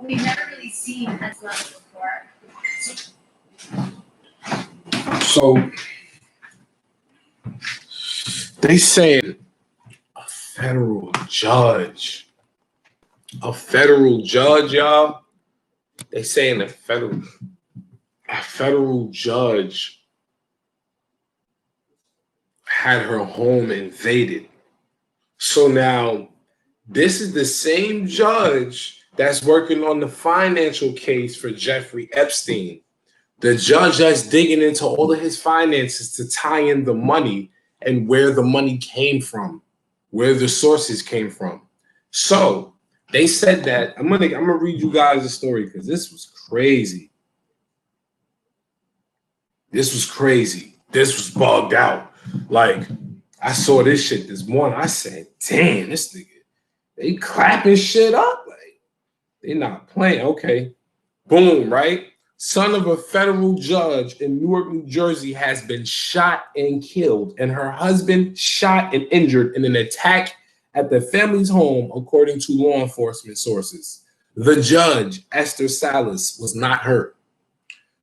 we've never really seen at this level before. So they saying a federal judge, y'all. They saying a federal judge had her home invaded. So now this is the same judge that's working on the financial case for Jeffrey Epstein. The judge that's digging into all of his finances to tie in the money and where the money came from, where the sources came from. So they said that, I'm gonna read you guys the story because this was crazy. This was bugged out. Like, I saw this shit this morning. I said, damn, this nigga, they clapping shit up. Like, they not playing. Okay. Boom, right? Son of a federal judge in Newark, New Jersey has been shot and killed, and her husband shot and injured in an attack at the family's home, according to law enforcement sources. The judge, Esther Salas, was not hurt.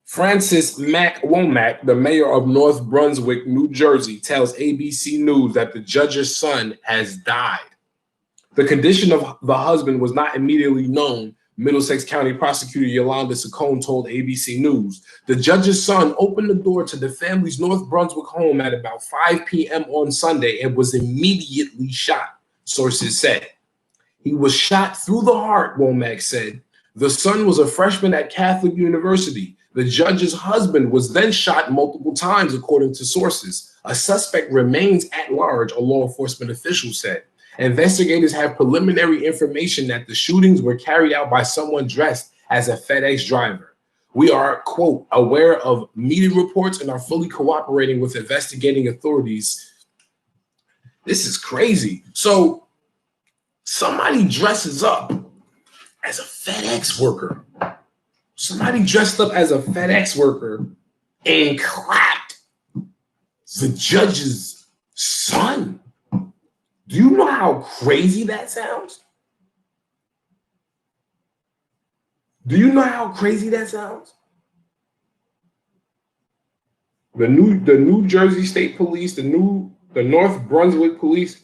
Francis Womack, the mayor of North Brunswick, New Jersey, tells ABC News that the judge's son has died. The condition of the husband was not immediately known, Middlesex County Prosecutor Yolanda Saccone told ABC News. The judge's son opened the door to the family's North Brunswick home at about 5 p.m. on Sunday and was immediately shot, sources said. He was shot through the heart, Womack said. The son was a freshman at Catholic University. The judge's husband was then shot multiple times, according to sources. A suspect remains at large, a law enforcement official said. Investigators have preliminary information that the shootings were carried out by someone dressed as a FedEx driver. We are, quote, aware of media reports and are fully cooperating with investigating authorities. This is crazy. So somebody dresses up as a FedEx worker. Somebody dressed up as a FedEx worker and clapped the judge's son. Do you know how crazy that sounds? Do you know how crazy that sounds? The New Jersey State Police, the North Brunswick Police,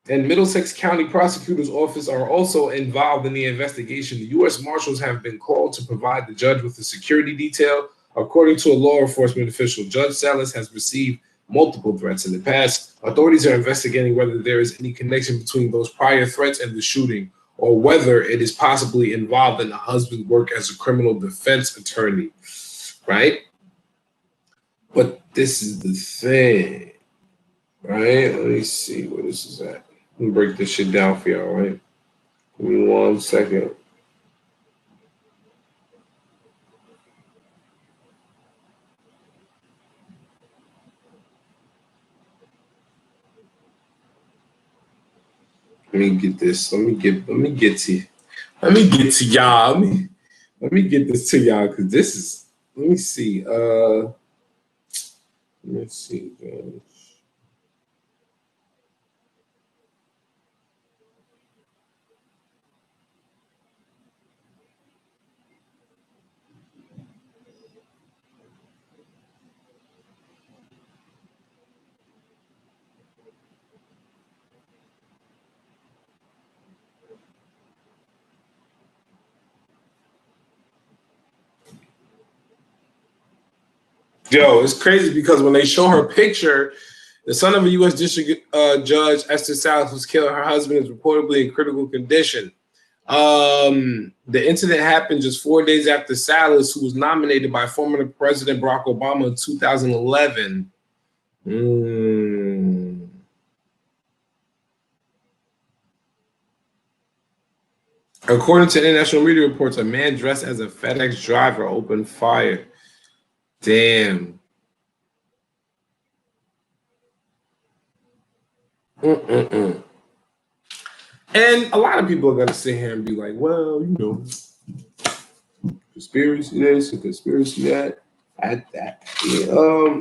and Middlesex County Prosecutor's Office are also involved in the investigation. The U.S. Marshals have been called to provide the judge with a security detail. According to a law enforcement official, Judge Salas has received multiple threats in the past. Authorities are investigating whether there is any connection between those prior threats and the shooting, or whether it is possibly involved in the husband's work as a criminal defense attorney, right? But this is the thing, right? Let me see where this is at. Let me break this shit down for y'all, right? Give me 1 second. Let me get this. Let me get to y'all. Let me get this to y'all because this is. Let me see. Let's see, guys. Yo, it's crazy because when they show her picture, the son of a U.S. District Judge, Esther Salas, was killed. Her husband is reportedly in critical condition. The incident happened just 4 days after Salas, who was nominated by former President Barack Obama in 2011. According to international media reports, a man dressed as a FedEx driver opened fire. Damn. And a lot of people are going to sit here and be like, well, you know, conspiracy this and conspiracy that. At that. Yeah.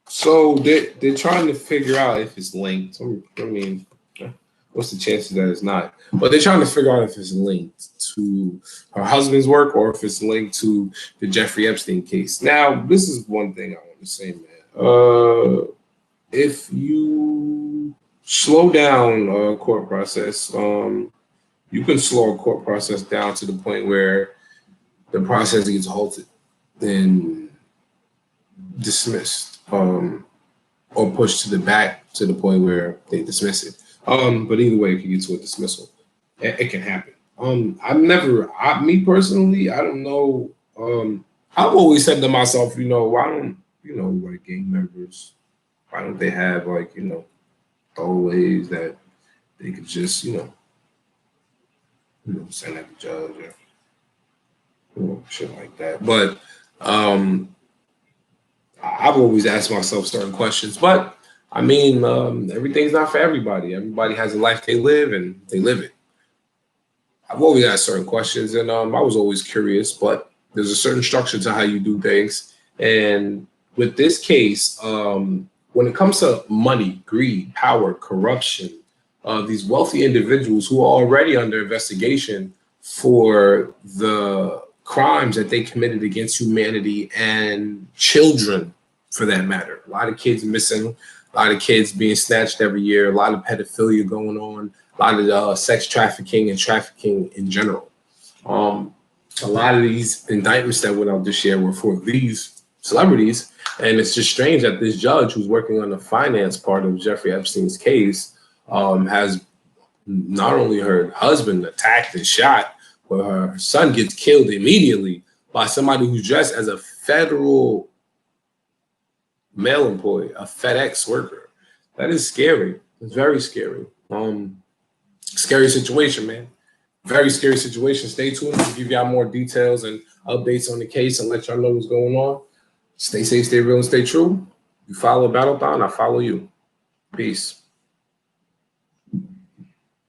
So they're trying to figure out if it's linked. I mean, let what's the chances that it's not? But they're trying to figure out if it's linked to her husband's work or if it's linked to the Jeffrey Epstein case. Now, this is one thing I want to say, man. If you slow down a court process, you can slow a court process down to the point where the process gets halted and dismissed, or pushed to the back to the point where they dismiss it. But either way, it can get to a dismissal. It can happen. Me personally, I don't know. I've always said to myself, why don't, like gang members, why don't they have like, throwaways that they could just, send at the judge or shit like that. But I've always asked myself certain questions. But I mean, everything's not for everybody. Everybody has a life they live and they live it. I've always asked certain questions, and I was always curious, but there's a certain structure to how you do things. And with this case, when it comes to money, greed, power, corruption, these wealthy individuals who are already under investigation for the crimes that they committed against humanity and children, for that matter. A lot of kids missing, a lot of kids being snatched every year, a lot of pedophilia going on, a lot of sex trafficking and trafficking in general. A lot of these indictments that went out this year were for these celebrities. And it's just strange that this judge who's working on the finance part of Jeffrey Epstein's case has not only her husband attacked and shot, but her son gets killed immediately by somebody who's dressed as a federal mail employee, a FedEx worker. That is scary. It's very scary. Scary situation, man. Very scary situation. Stay tuned. We'll give y'all more details and updates on the case and let y'all know what's going on. Stay safe, stay real, and stay true. You follow BattleThon, I follow you. Peace.